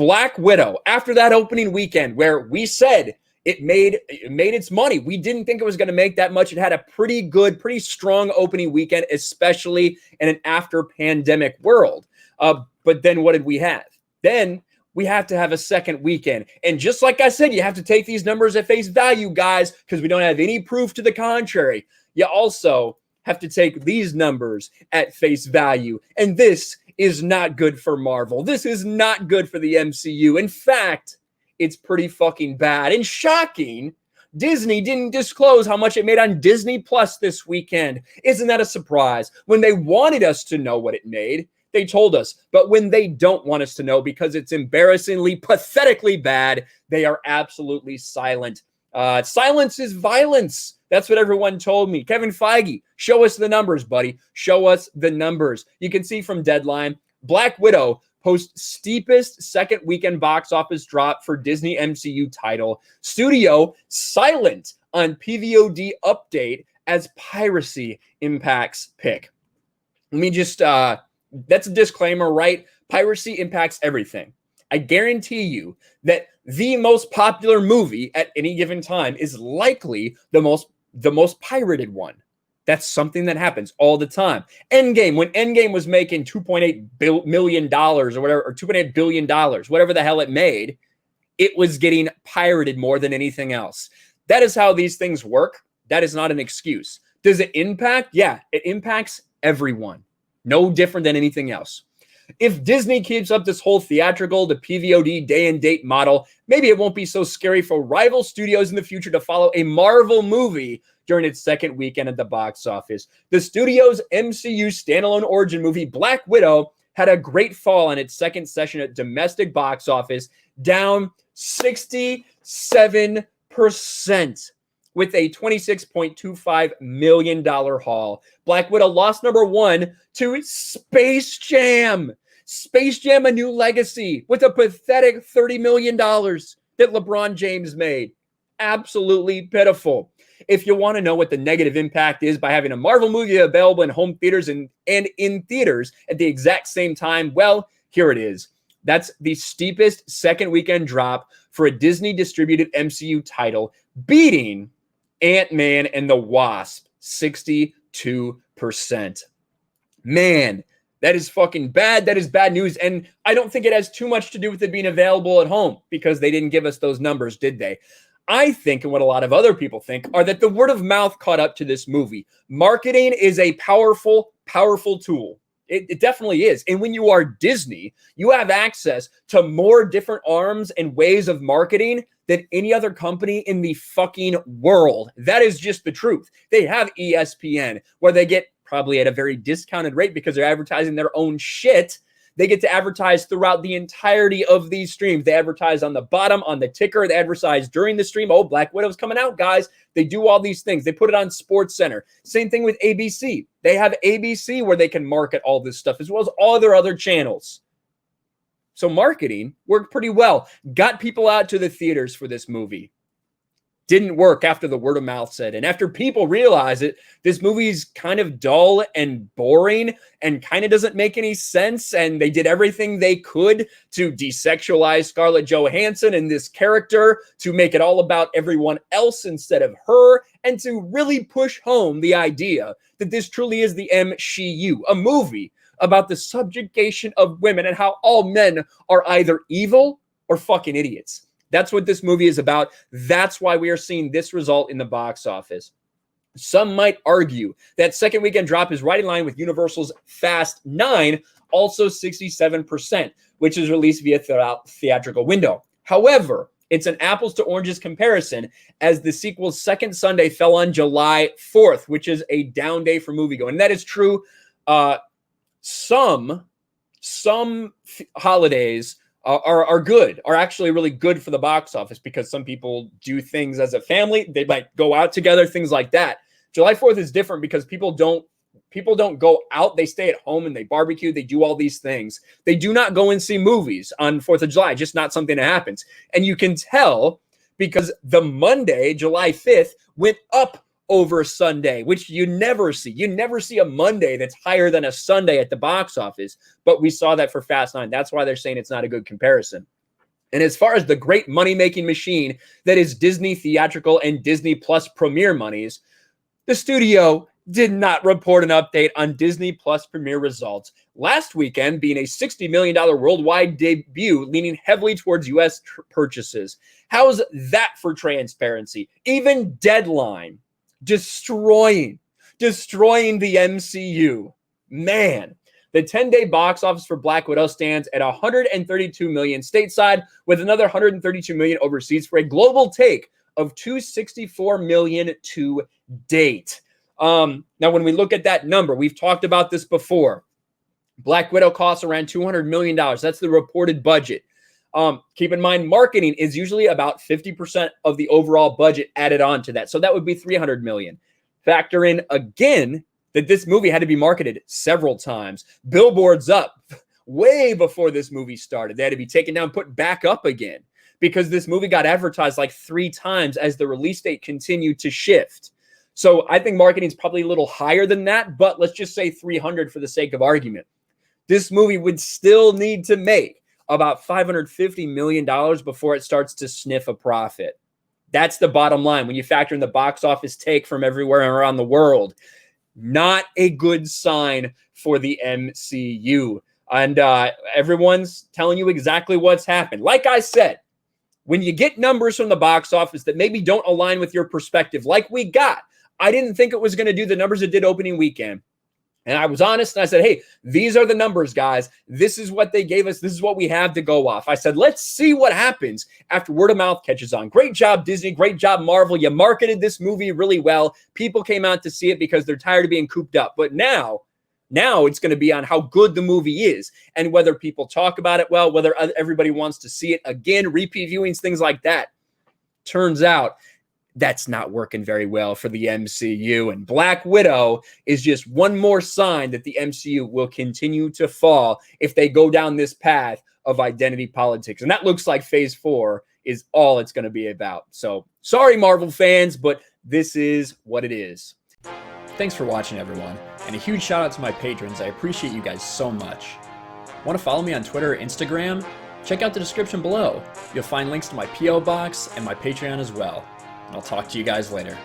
Black Widow, after that opening weekend where we said it made its money, we didn't think it was going to make that much. It had a pretty good, pretty strong opening weekend, especially in an after-pandemic world. But then what did we have? Then we have to have a second weekend. And just like I said, you have to take these numbers at face value, guys, because we don't have any proof to the contrary. You also have to take these numbers at face value. And this is not good for Marvel. This is not good for the MCU. In fact, it's pretty fucking bad. And shocking, Disney didn't disclose how much it made on Disney Plus this weekend. Isn't that a surprise? When they wanted us to know what it made, they told us. But when they don't want us to know because it's embarrassingly, pathetically bad, they are absolutely silent. Silence is violence. That's what everyone told me. Kevin Feige, show us the numbers, buddy. Show us the numbers. You can see from Deadline, Black Widow posts steepest second weekend box office drop for Disney MCU title. Studio silent on PVOD update as piracy impacts pick. Let me just, that's a disclaimer, right? Piracy impacts everything. I guarantee you that the most popular movie at any given time is likely the most pirated one. That's something that happens all the time. Endgame, when Endgame was making $2.8 million or whatever, or $2.8 billion, whatever the hell it made, it was getting pirated more than anything else. That is how these things work. That is not an excuse. Does it impact? Yeah, it impacts everyone. No different than anything else. If Disney keeps up this whole theatrical to PVOD day and date model, maybe it won't be so scary for rival studios in the future to follow a Marvel movie during its second weekend at the box office. The studio's MCU standalone origin movie, Black Widow, had a great fall on its second session at domestic box office, down 67%. With a $26.25 million haul. Black Widow lost number one to Space Jam. Space Jam: A New Legacy with a pathetic $30 million that LeBron James made. Absolutely pitiful. If you want to know what the negative impact is by having a Marvel movie available in home theaters and in theaters at the exact same time, well, here it is. That's the steepest second weekend drop for a Disney-distributed MCU title, beating Ant-Man and the Wasp, 62%. Man, that is fucking bad. That is bad news. And I don't think it has too much to do with it being available at home because they didn't give us those numbers, did they? I think, and what a lot of other people think, are that the word of mouth caught up to this movie. Marketing is a powerful, powerful tool. It definitely is. And when you are Disney, you have access to more different arms and ways of marketing than any other company in the fucking world. That is just the truth. They have ESPN, where they get probably at a very discounted rate because they're advertising their own shit. They get to advertise throughout the entirety of these streams. They advertise on the bottom, on the ticker. They advertise during the stream. Oh, Black Widow's coming out, guys. They do all these things. They put it on Sports Center. Same thing with ABC. They have ABC where they can market all this stuff as well as all their other channels. So marketing worked pretty well. Got people out to the theaters for this movie. Didn't work after the word of mouth said. And after people realize it, this movie's kind of dull and boring and kind of doesn't make any sense. And they did everything they could to desexualize Scarlett Johansson and this character, to make it all about everyone else instead of her, and to really push home the idea that this truly is the MCU, a movie about the subjugation of women and how all men are either evil or fucking idiots. That's what this movie is about. That's why we are seeing this result in the box office. Some might argue that second weekend drop is right in line with Universal's Fast 9, also 67%, which is released via theatrical window. However, it's an apples to oranges comparison, as the sequel's second Sunday fell on July 4th, which is a down day for moviegoing. And that is true. Some holidays are good, are actually really good for the box office because some people do things as a family. They might go out together, things like that. July 4th is different because people don't go out. They stay at home and they barbecue. They do all these things. They do not go and see movies on 4th of July, just not something that happens. And you can tell because the Monday, July 5th, went up over Sunday, which you never see. You never see a Monday that's higher than a Sunday at the box office. But we saw that for Fast 9. That's why they're saying it's not a good comparison. And as far as the great money-making machine that is Disney theatrical and Disney Plus premiere monies, the studio did not report an update on Disney Plus premiere results last weekend, being a $60 million worldwide debut, leaning heavily towards U.S. purchases. How's that for transparency? Even Deadline destroying the MCU. Man, the 10-day box office for Black Widow stands at 132 million stateside, with another 132 million overseas, for a global take of 264 million to date. Now, when we look at that number, we've talked about this before. Black Widow costs around $200 million. That's the reported budget. Keep in mind, marketing is usually about 50% of the overall budget added on to that. So that would be $300 million. Factor in again that this movie had to be marketed several times. Billboards up way before this movie started. They had to be taken down, put back up again, because this movie got advertised like 3 times as the release date continued to shift. So I think marketing is probably a little higher than that, but let's just say 300 for the sake of argument. This movie would still need to make about $550 million before it starts to sniff a profit. That's the bottom line. When you factor in the box office take from everywhere around the world, not a good sign for the MCU. And everyone's telling you exactly what's happened. Like I said, when you get numbers from the box office that maybe don't align with your perspective, like we got, I didn't think it was going to do the numbers it did opening weekend. And I was honest and I said, hey, these are the numbers, guys. This is what they gave us. This is what we have to go off. I said, let's see what happens after word of mouth catches on. Great job, Disney. Great job, Marvel. You marketed this movie really well. People came out to see it because they're tired of being cooped up. But now it's going to be on how good the movie is and whether people talk about it well, whether everybody wants to see it again, repeat viewings, things like that. Turns out that's not working very well for the MCU. And Black Widow is just one more sign that the MCU will continue to fall if they go down this path of identity politics. And that looks like Phase 4 is all it's going to be about. So sorry, Marvel fans, but this is what it is. Thanks for watching, everyone. And a huge shout out to my patrons. I appreciate you guys so much. Want to follow me on Twitter or Instagram? Check out the description below. You'll find links to my P.O. box and my Patreon as well. I'll talk to you guys later.